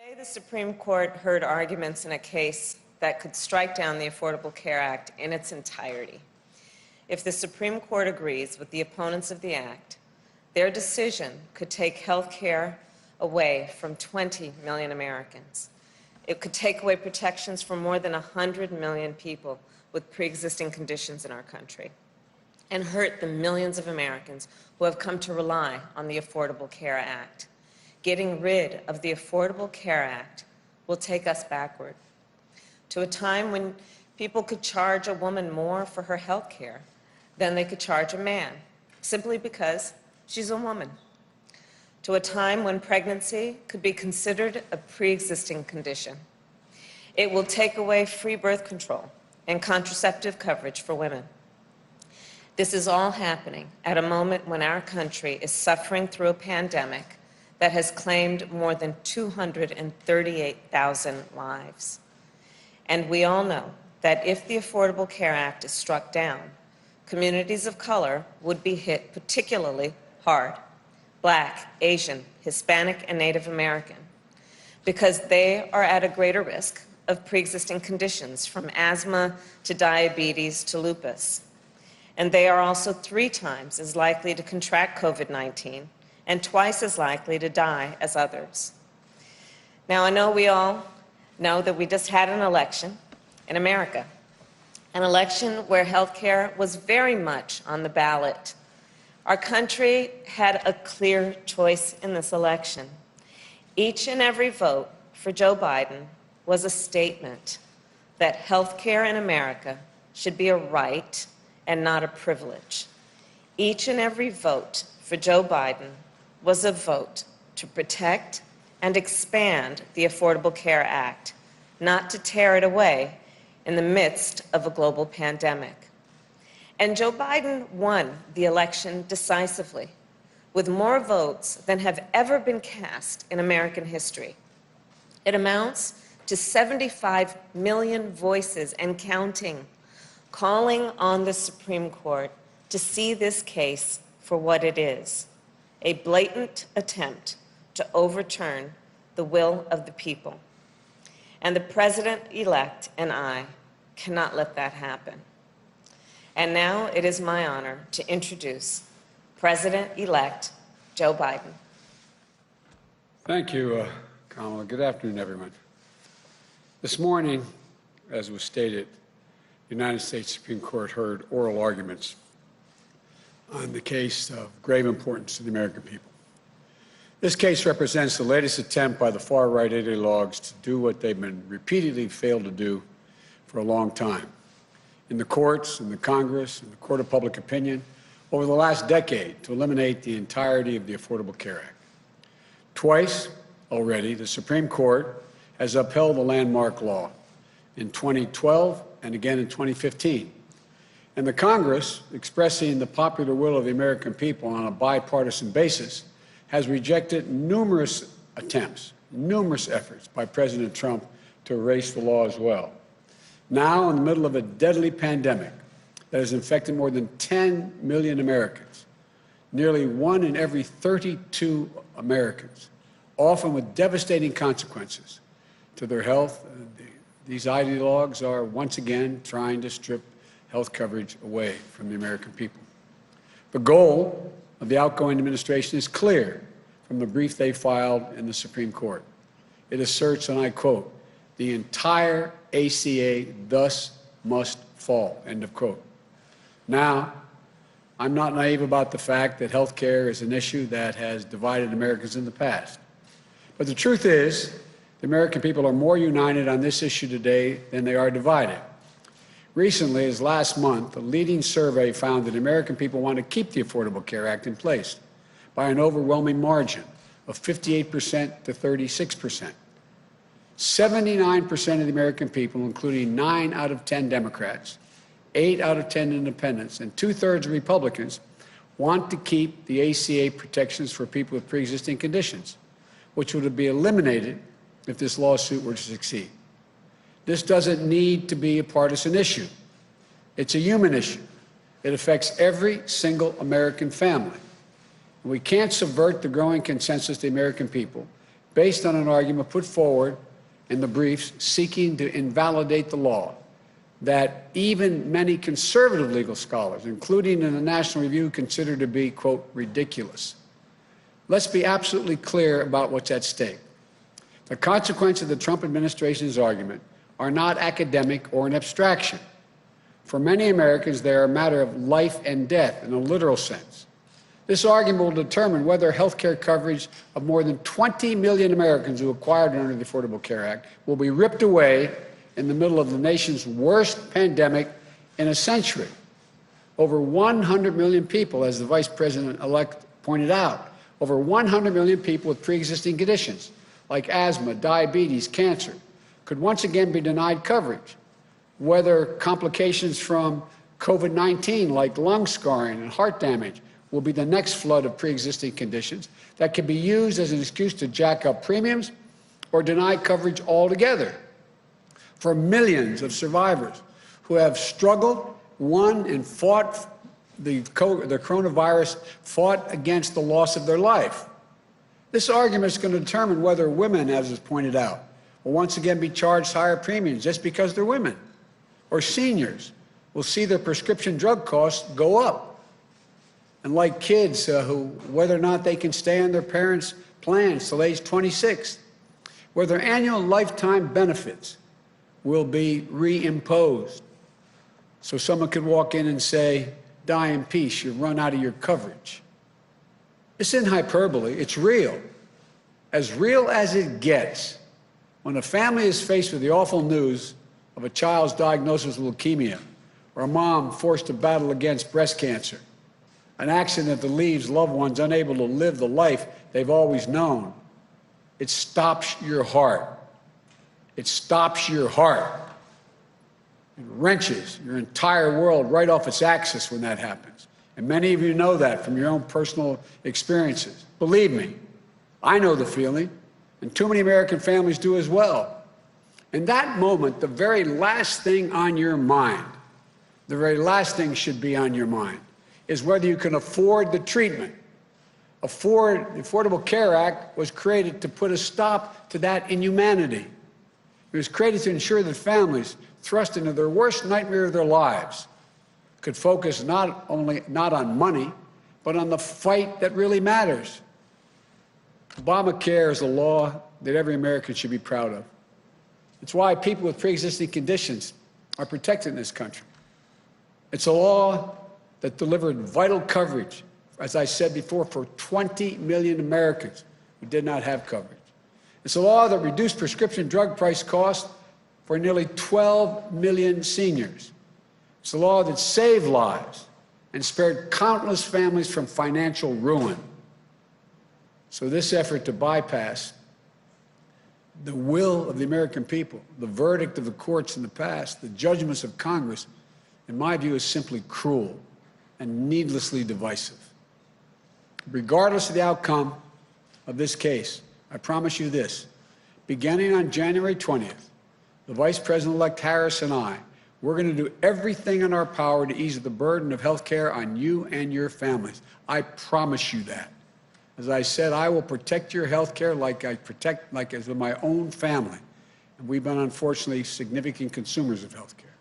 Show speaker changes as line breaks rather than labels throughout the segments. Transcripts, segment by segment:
Today, the Supreme Court heard arguments in a case that could strike down the Affordable Care Act in its entirety. If the Supreme Court agrees with the opponents of the Act, their decision could take health care away from 20 million Americans. It could take away protections from more than 100 million people with pre-existing conditions in our country and hurt the millions of Americans who have come to rely on the Affordable Care Act. Getting rid of the Affordable Care Act will take us backward to a time when people could charge a woman more for her health care than they could charge a man, simply because she's a woman. To a time when pregnancy could be considered a pre-existing condition. It will take away free birth control and contraceptive coverage for women. This is all happening at a moment when our country is suffering through a pandemic that has claimed more than 238,000 lives. And we all know that if the Affordable Care Act is struck down, communities of color would be hit particularly hard: Black, Asian, Hispanic, and Native American, because they are at a greater risk of pre-existing conditions, from asthma to diabetes to lupus. And they are also 3 times as likely to contract COVID-19 and twice as likely to die as others. Now, I know we all know that we just had an election in America, an election where health care was very much on the ballot. Our country had a clear choice in this election. Each and every vote for Joe Biden was a statement that health care in America should be a right and not a privilege. Each and every vote for Joe Biden was a vote to protect and expand the Affordable Care Act, not to tear it away in the midst of a global pandemic. And Joe Biden won the election decisively, with more votes than have ever been cast in American history. It amounts to 75 million voices and counting, calling on the Supreme Court to see this case for what it is: a blatant attempt to overturn the will of the people. And the President-elect and I cannot let that happen. And now it is my honor to introduce President-elect Joe Biden.
Thank you, Kamala. Good afternoon, everyone. This morning, as was stated, the United States Supreme Court heard oral arguments on the case of grave importance to the American people. This case represents the latest attempt by the far-right ideologues to do what they've been repeatedly failed to do for a long time. In the courts, in the Congress, in the court of public opinion, over the last decade, to eliminate the entirety of the Affordable Care Act. Twice already, the Supreme Court has upheld the landmark law, in 2012 and again in 2015. And the Congress, expressing the popular will of the American people on a bipartisan basis, has rejected numerous attempts, numerous efforts by President Trump to erase the law as well. Now, in the middle of a deadly pandemic that has infected more than 10 million Americans, nearly 1 in every 32 Americans, often with devastating consequences to their health, these ideologues are once again trying to strip health coverage away from the American people. The goal of the outgoing administration is clear from the brief they filed in the Supreme Court. It asserts, and I quote, "The entire ACA thus must fall," end of quote. Now, I'm not naive about the fact that health care is an issue that has divided Americans in the past. But the truth is, the American people are more united on this issue today than they are divided. Recently, as last month, a leading survey found that American people want to keep the Affordable Care Act in place by an overwhelming margin of 58% to 36%. 79% of the American people, including 9 out of 10 Democrats, 8 out of 10 independents, and 2/3 of Republicans, want to keep the ACA protections for people with pre-existing conditions, which would be eliminated if this lawsuit were to succeed. This doesn't need to be a partisan issue. It's a human issue. It affects every single American family. We can't subvert the growing consensus of the American people based on an argument put forward in the briefs seeking to invalidate the law that even many conservative legal scholars, including in the National Review, consider to be, quote, ridiculous. Let's be absolutely clear about what's at stake. The consequences of the Trump administration's argument are not academic or an abstraction. For many Americans, they are a matter of life and death in a literal sense. This argument will determine whether health care coverage of more than 20 million Americans who acquired it under the Affordable Care Act will be ripped away in the middle of the nation's worst pandemic in a century. Over 100 million people, as the Vice President-elect pointed out, over 100 million people with pre-existing conditions like asthma, diabetes, cancer, could once again be denied coverage, whether complications from COVID-19 like lung scarring and heart damage will be the next flood of pre-existing conditions that can be used as an excuse to jack up premiums or deny coverage altogether. For millions of survivors who have struggled, won, and fought the coronavirus, fought against the loss of their life. This argument is going to determine whether women, as is pointed out, will once again be charged higher premiums just because they're women, or seniors will see their prescription drug costs go up. And like kids who, whether or not they can stay on their parents' plans till age 26, whether annual lifetime benefits will be reimposed. So someone could walk in and say, die in peace, you've run out of your coverage. This isn't hyperbole, it's real. As real as it gets, when a family is faced with the awful news of a child's diagnosis with leukemia, or a mom forced to battle against breast cancer, an accident that leaves loved ones unable to live the life they've always known, it stops your heart. It stops your heart. It wrenches your entire world right off its axis when that happens. And many of you know that from your own personal experiences. Believe me, I know the feeling, and too many American families do as well. In that moment, the very last thing on your mind, the very last thing should be on your mind, is whether you can afford the treatment. The Affordable Care Act was created to put a stop to that inhumanity. It was created to ensure that families thrust into their worst nightmare of their lives could focus not on money, but on the fight that really matters. Obamacare is a law that every American should be proud of. It's why people with pre-existing conditions are protected in this country. It's a law that delivered vital coverage, as I said before, for 20 million Americans who did not have coverage. It's a law that reduced prescription drug price costs for nearly 12 million seniors. It's a law that saved lives and spared countless families from financial ruin. So this effort to bypass the will of the American people, the verdict of the courts in the past, the judgments of Congress, in my view, is simply cruel and needlessly divisive. Regardless of the outcome of this case, I promise you this: beginning on January 20th, the Vice President-elect Harris and I, we're going to do everything in our power to ease the burden of health care on you and your families. I promise you that. As I said, I will protect your health care like as with my own family. And we've been, unfortunately, significant consumers of health care.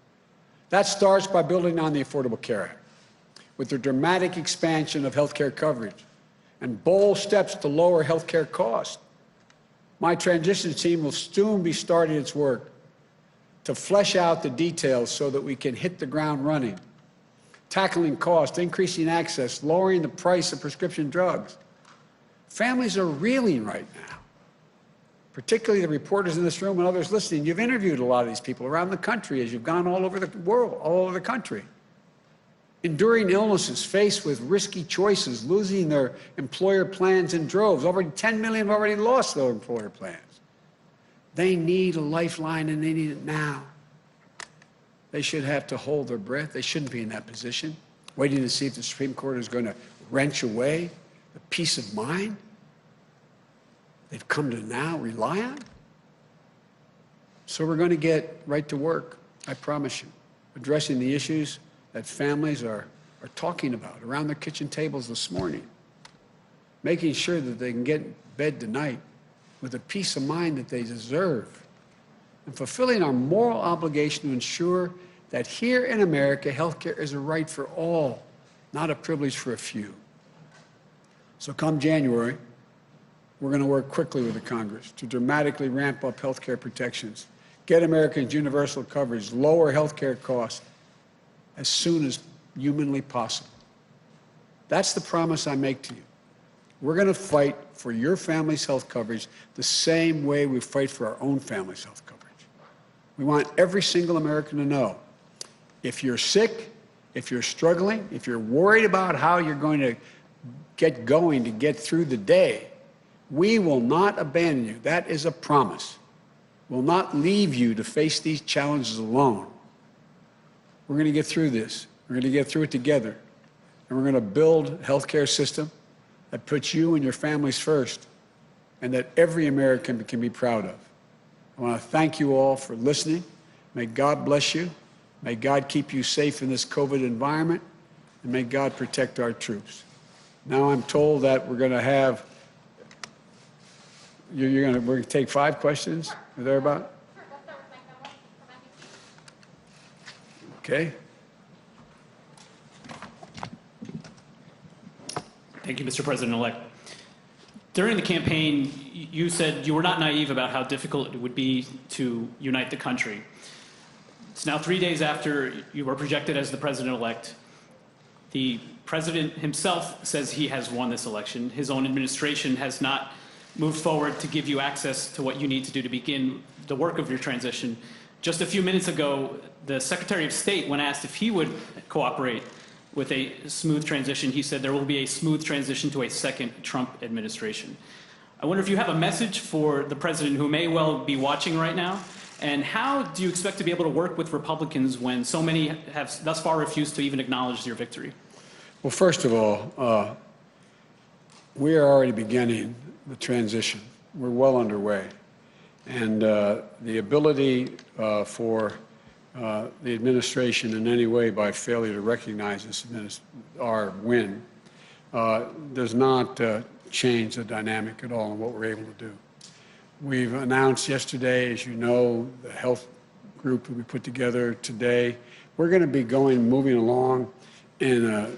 That starts by building on the Affordable Care Act, with the dramatic expansion of health care coverage and bold steps to lower health care costs. My transition team will soon be starting its work to flesh out the details so that we can hit the ground running, tackling costs, increasing access, lowering the price of prescription drugs. Families are reeling right now, particularly the reporters in this room and others listening. You've interviewed a lot of these people around the country as you've gone all over the world, all over the country. Enduring illnesses, faced with risky choices, losing their employer plans in droves. Already 10 million have already lost their employer plans. They need a lifeline, and they need it now. They should have to hold their breath. They shouldn't be in that position, waiting to see if the Supreme Court is going to wrench away the peace of mind they've come to now rely on. So we're going to get right to work, I promise you, addressing the issues that families are talking about around their kitchen tables this morning, making sure that they can get in bed tonight with the peace of mind that they deserve, and fulfilling our moral obligation to ensure that here in America, healthcare is a right for all, not a privilege for a few. So come January, we're going to work quickly with the Congress to dramatically ramp up healthcare protections, get Americans universal coverage, lower healthcare costs as soon as humanly possible. That's the promise I make to you. We're going to fight for your family's health coverage the same way we fight for our own family's health coverage. We want every single American to know, if you're sick, if you're struggling, if you're worried about how you're going to get through the day, we will not abandon you. That is a promise. We'll not leave you to face these challenges alone. We're going to get through this. We're going to get through it together. And we're going to build a healthcare system that puts you and your families first and that every American can be proud of. I want to thank you all for listening. May God bless you. May God keep you safe in this COVID environment, and may God protect our troops. Now I'm told that we're going to have, we're going to take 5 questions or thereabout? Okay.
Thank you, Mr. President-elect. During the campaign, you said you were not naive about how difficult it would be to unite the country. It's now 3 days after you were projected as the president-elect. The president himself says he has won this election. His own administration has not moved forward to give you access to what you need to do to begin the work of your transition. Just a few minutes ago, the Secretary of State, when asked if he would cooperate with a smooth transition, he said there will be a smooth transition to a second Trump administration. I wonder if you have a message for the president who may well be watching right now, and how do you expect to be able to work with Republicans when so many have thus far refused to even acknowledge your victory?
Well, first of all, we are already beginning the transition. We're well underway. And the ability for the administration in any way by failure to recognize this our win does not change the dynamic at all in what we're able to do. We've announced yesterday, as you know, the health group that we put together today. We're going to be moving along in a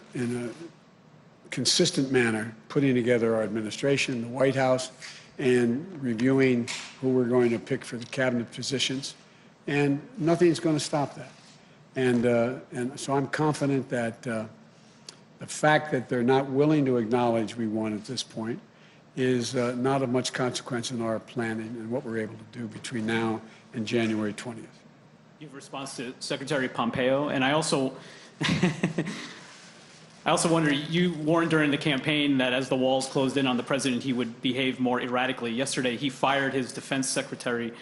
consistent manner, putting together our administration, the White House, and reviewing who we're going to pick for the cabinet positions. And nothing's going to stop that. And so I'm confident that the fact that they're not willing to acknowledge we won at this point is not of much consequence in our planning and what we're able to do between now and January 20th.
You have a response to Secretary Pompeo, and I also wonder, you warned during the campaign that as the walls closed in on the president, he would behave more erratically. Yesterday, he fired his defense secretary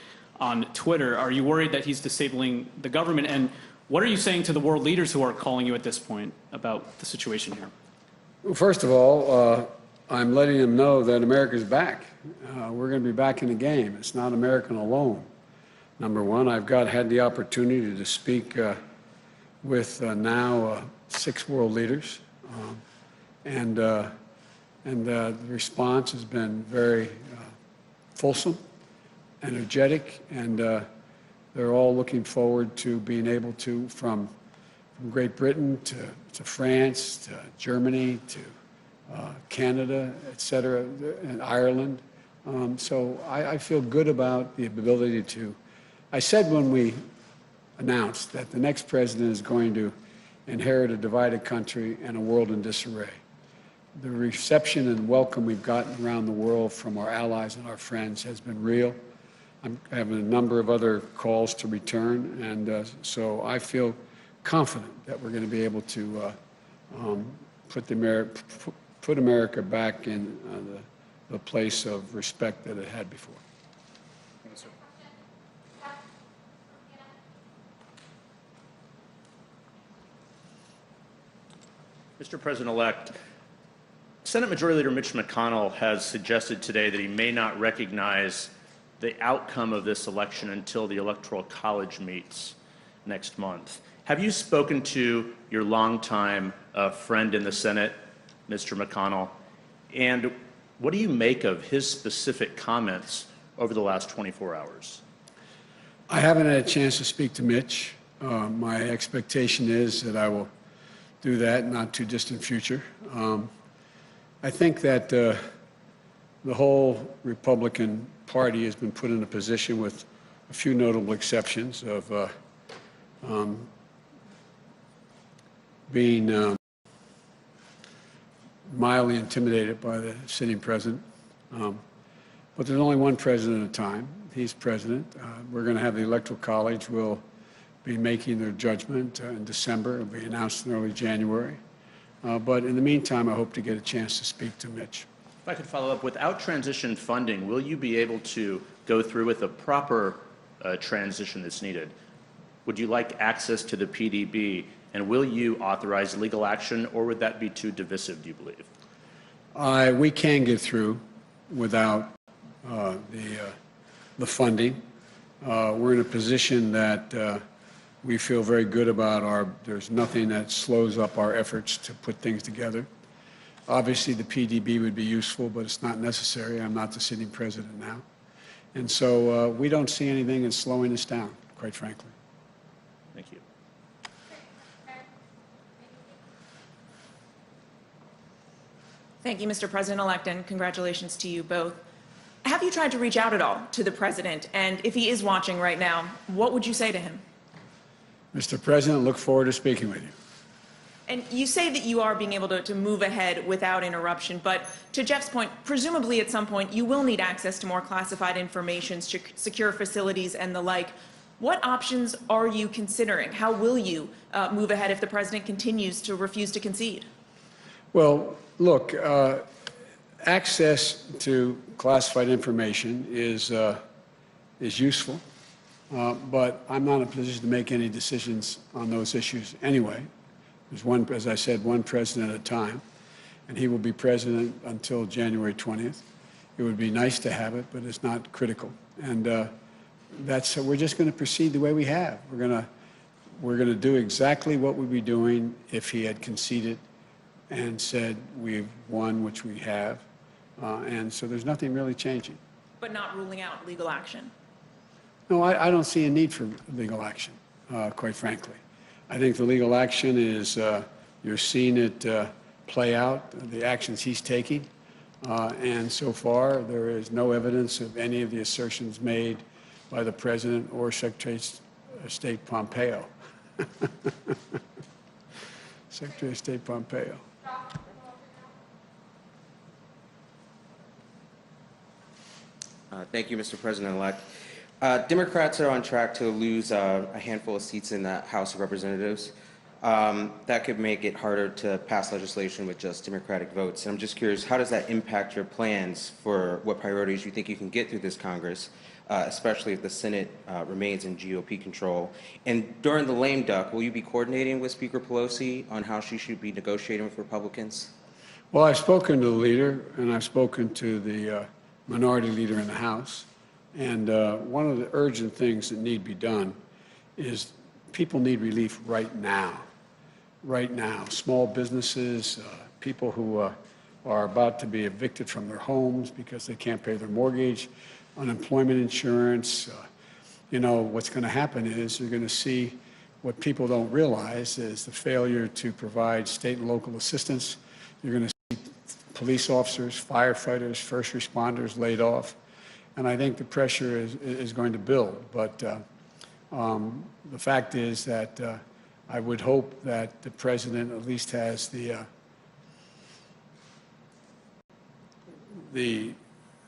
on Twitter. Are you worried that he's disabling the government? And what are you saying to the world leaders who are calling you at this point about the situation here?
Well, first of all, I'm letting them know that America's back. We're going to be back in the game. It's not American alone. Number one, I've had the opportunity to speak with now 6 world leaders. And the response has been very fulsome, energetic, and they're all looking forward to being able to, from Great Britain to France, to Germany, to Canada, et cetera, and Ireland. So I feel good about the ability to. I said when we announced that the next president is going to inherit a divided country and a world in disarray. The reception and welcome we've gotten around the world from our allies and our friends has been real. I'm having a number of other calls to return, and so I feel confident that we're going to be able to put America back in the place of respect that it had before.
Mr. President-elect, Senate Majority Leader Mitch McConnell has suggested today that he may not recognize the outcome of this election until the Electoral College meets next month. Have you spoken to your longtime friend in the Senate, Mr. McConnell? And What do you make of his specific comments over the last 24 hours?
I haven't had a chance to speak to Mitch. My expectation is that I will do that in not too distant future. I think that the whole Republican Party has been put in a position, with a few notable exceptions, of being mildly intimidated by the sitting president. But there's only one president at a time. He's president. We're going to have the Electoral College will be making their judgment in December. It'll be announced in early January. But in the meantime, I hope to get a chance to speak to Mitch.
If I could follow up, without transition funding, will you be able to go through with a proper transition that's needed? Would you like access to the PDB, and will you authorize legal action, or would that be too divisive, do you believe?
We can get through without the funding. We're in a position that we feel very good about. There's nothing that slows up our efforts to put things together. Obviously, the PDB would be useful, but it's not necessary. I'm not the sitting president now. And so we don't see anything that's slowing us down, quite frankly.
Thank you.
Thank you, Mr. President-elect, and congratulations to you both. Have you tried to reach out at all to the president? And if he is watching right now, what would you say to him?
Mr. President, look forward to speaking with you.
And you say that you are being able to move ahead without interruption, but to Jeff's point, presumably at some point you will need access to more classified information, secure facilities and the like. What options are you considering? How will you move ahead if the president continues to refuse to concede?
Well, look, access to classified information is useful, but I'm not in a position to make any decisions on those issues anyway. There's one, as I said, one president at a time, and he will be president until January 20th. It would be nice to have it, but it's not critical. And we're just going to proceed the way we have. We're going to do exactly what we'd be doing if he had conceded and said we've won, which we have. And so there's nothing really changing.
But not ruling out legal action?
No, I don't see a need for legal action, quite frankly. I think the legal action is, you're seeing it play out, the actions he's taking. And so far, there is no evidence of any of the assertions made by the President or Secretary of State Pompeo. Secretary of State Pompeo.
Thank you, Mr. President-elect. Democrats are on track to lose a handful of seats in the House of Representatives. That could make it harder to pass legislation with just Democratic votes. And I'm just curious, how does that impact your plans for what priorities you think you can get through this Congress, especially if the Senate remains in GOP control? And during the lame duck, will you be coordinating with Speaker Pelosi on how she should be negotiating with Republicans?
Well, I've spoken to the leader, and I've spoken to the minority leader in the House. And one of the urgent things that need to be done is people need relief right now. Right now. Small businesses, people who are about to be evicted from their homes because they can't pay their mortgage, unemployment insurance. You know, what's going to happen is you're going to see what people don't realize is the failure to provide state and local assistance. You're going to see police officers, firefighters, first responders laid off. And I think the pressure is going to build. But the fact is that I would hope that the president at least has the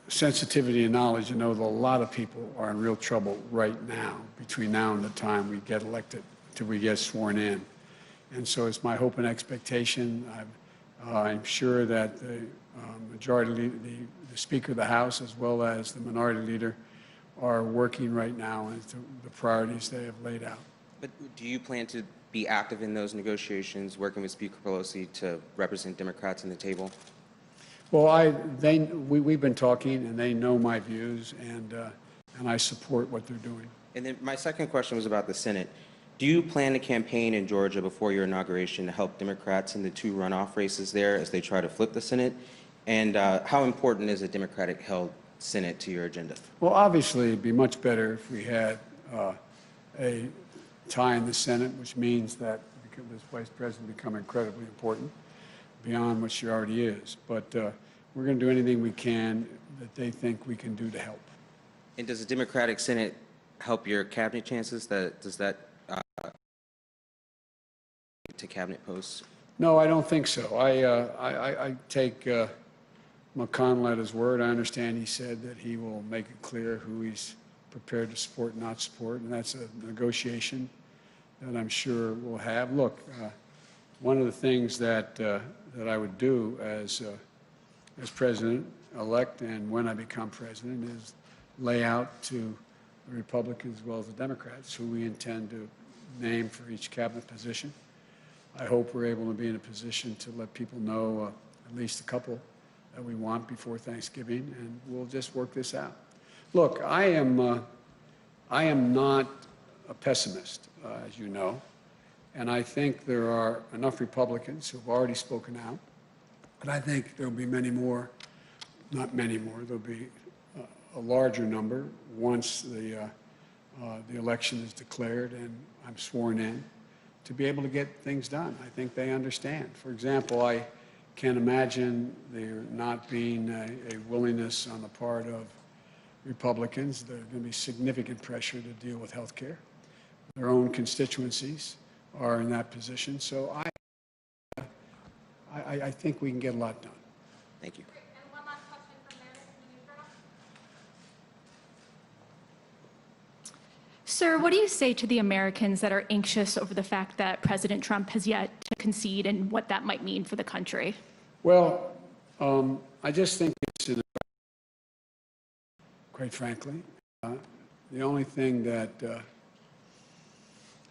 sensitivity and knowledge to know that a lot of people are in real trouble right now, between now and the time we get elected, till we get sworn in. And so it's my hope and expectation. I'm sure that the majority, the Speaker of the House, as well as the minority leader, are working right now into the priorities they have laid out.
But do you plan to be active in those negotiations, working with Speaker Pelosi to represent Democrats in the table?
Well, we've been talking, and they know my views, and I support what they're doing.
And then my second question was about the Senate. Do you plan to campaign in Georgia before your inauguration to help Democrats in the 2 runoff races there as they try to flip the Senate? And how important is a Democratic-held Senate to your agenda?
Well, obviously, it'd be much better if we had a tie in the Senate, which means that this vice president become incredibly important beyond what she already is. But we're going to do anything we can that they think we can do to help.
And does the Democratic Senate help your cabinet chances? Does that to cabinet posts?
No, I don't think so. I take McConnell at his word. I understand he said that he will make it clear who he's prepared to support and not support, and that's a negotiation that I'm sure we'll have. Look, one of the things that I would do as president-elect and when I become president is lay out to the Republicans as well as the Democrats who we intend to name for each cabinet position. I hope we're able to be in a position to let people know at least a couple that we want before Thanksgiving, and we'll just work this out. Look, I am not a pessimist, as you know, and I think there are enough Republicans who have already spoken out, but I think there'll be many more, not many more, there'll be a larger number once the election is declared and I'm sworn in, to be able to get things done. I think they understand. For example, I can't imagine there not being a willingness on the part of Republicans. There's going to be significant pressure to deal with health care. Their own constituencies are in that position. So I think we can get a lot done.
Thank you.
And one last question from Meredith in the newsroom. Sir, what do you say to the Americans that are anxious over the fact that President Trump has yet to concede and what that might mean for the country?
Well, I just think it's, quite frankly, the only thing that,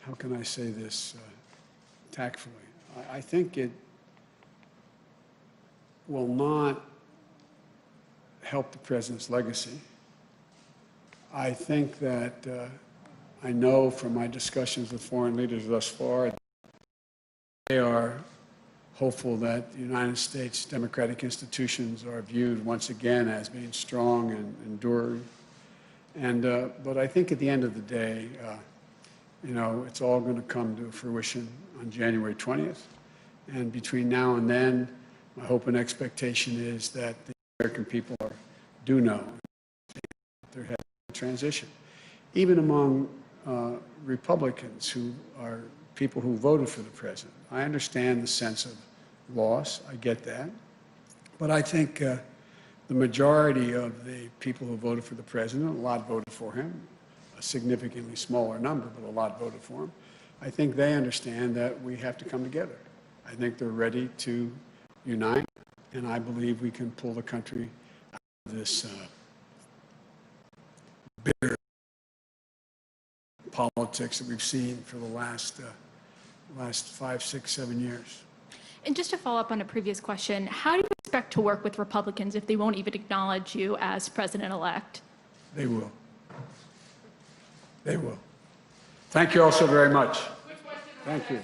how can I say this tactfully? I think it will not help the president's legacy. I think that I know from my discussions with foreign leaders thus far, they are hopeful that the United States democratic institutions are viewed once again as being strong and enduring. And, but I think at the end of the day, you know, it's all going to come to fruition on January 20th. And between now and then, my hope and expectation is that the American people do know there has been a transition. Even among Republicans who are people who voted for the president, I understand the sense of loss. I get that. But I think the majority of the people who voted for the president, a lot voted for him, a significantly smaller number, but a lot voted for him. I think they understand that we have to come together. I think they're ready to unite, and I believe we can pull the country out of this bitter politics that we've seen for the last 5, 6, 7 years.
And just to follow up on a previous question, how do you expect to work with Republicans if they won't even acknowledge you as president-elect?
They will. They will. Thank you all so very much. Thank you.